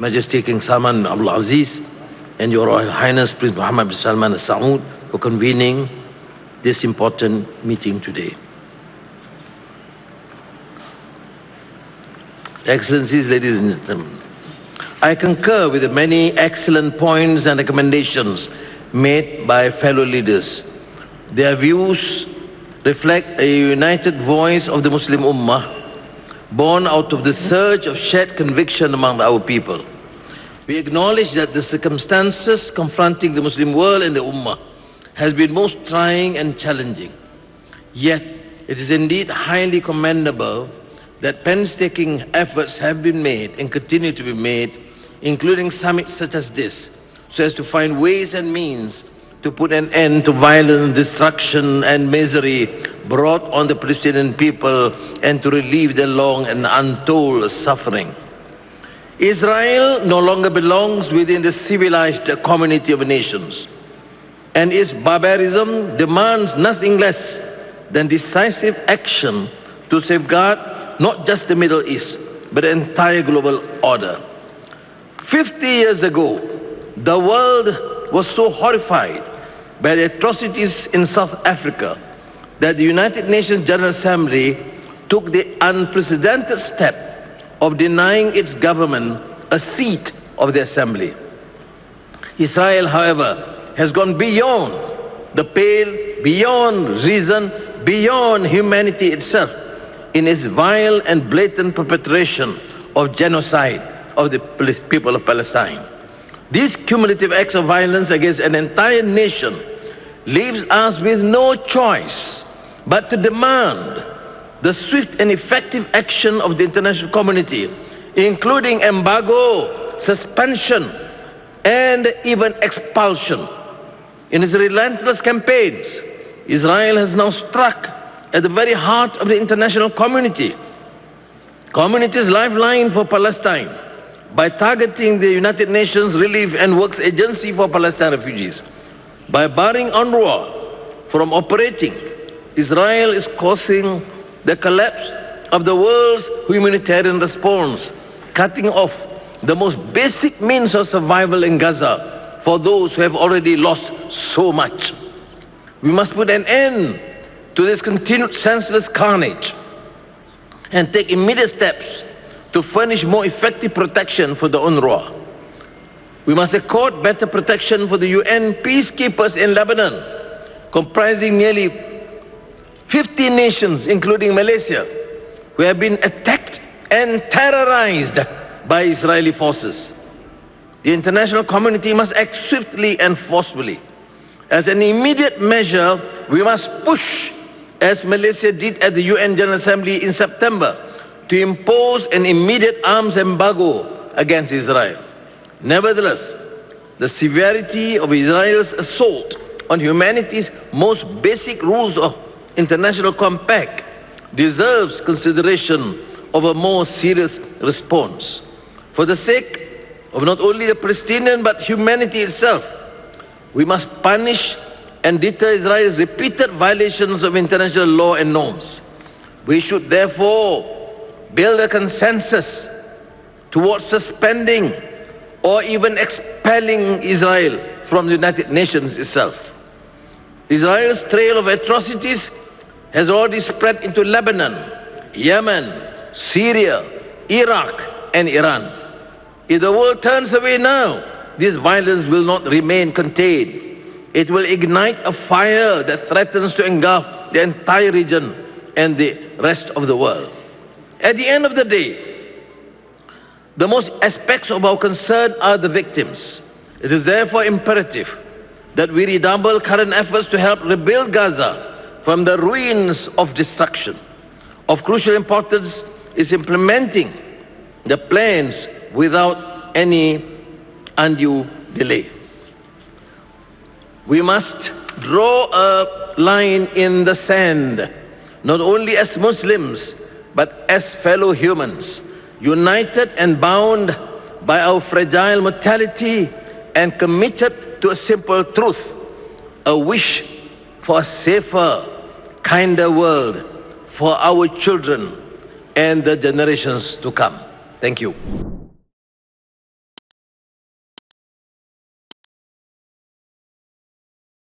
Majesty King Salman Abdul Aziz, and Your Royal Highness Prince Muhammad bin Salman Al Saud for convening this important meeting today. Excellencies, ladies and gentlemen, I concur with the many excellent points and recommendations made by fellow leaders. Their views reflect a united voice of the Muslim Ummah, born out of the surge of shared conviction among our people. We acknowledge that the circumstances confronting the Muslim world and the Ummah has been most trying and challenging. Yet, it is indeed highly commendable that painstaking efforts have been made and continue to be made, including summits such as this, so as to find ways and means to put an end to violence, destruction, and misery brought on the Palestinian people and to relieve their long and untold suffering. Israel no longer belongs within the civilized community of nations, and its barbarism demands nothing less than decisive action to safeguard not just the Middle East, but the entire global order. 50 years ago, the world was so horrified by the atrocities in South Africa that the United Nations General Assembly took the unprecedented step of denying its government a seat of the Assembly. Israel, however, has gone beyond the pale, beyond reason, beyond humanity itself in its vile and blatant perpetration of genocide of the people of Palestine. These cumulative acts of violence against an entire nation leaves us with no choice but to demand the swift and effective action of the international community, including embargo, suspension, and even expulsion. In its relentless campaigns, Israel has now struck at the very heart of the international community's lifeline for Palestine by targeting the United Nations Relief and Works Agency for Palestine refugees. By barring Anwar from operating, Israel is causing the collapse of the world's humanitarian response, cutting off the most basic means of survival in Gaza for those who have already lost so much. We must put an end to this continued senseless carnage and take immediate steps to furnish more effective protection for the UNRWA. We must accord better protection for the UN peacekeepers in Lebanon, comprising nearly 50 nations, including Malaysia, who have been attacked and terrorized by Israeli forces. The international community must act swiftly and forcefully. As an immediate measure, we must push, as Malaysia did at the UN General Assembly in September, to impose an immediate arms embargo against Israel. Nevertheless, the severity of Israel's assault on humanity's most basic rules of international compact deserves consideration of a more serious response. For the sake of not only the Palestinian but humanity itself, we must punish and deter Israel's repeated violations of international law and norms. We should therefore build a consensus towards suspending or even expelling Israel from the United Nations itself. Israel's trail of atrocities has already spread into Lebanon, Yemen, Syria, Iraq, and Iran. If the world turns away now, this violence will not remain contained. It will ignite a fire that threatens to engulf the entire region and the rest of the world. At the end of the day, the most aspects of our concern are the victims. It is therefore imperative that we redouble current efforts to help rebuild Gaza from the ruins of destruction. Of crucial importance is implementing the plans without any undue delay. We must draw a line in the sand, not only as Muslims, but as fellow humans, united and bound by our fragile mortality and committed to a simple truth, a wish for a safer, kinder world for our children and the generations to come. Thank you.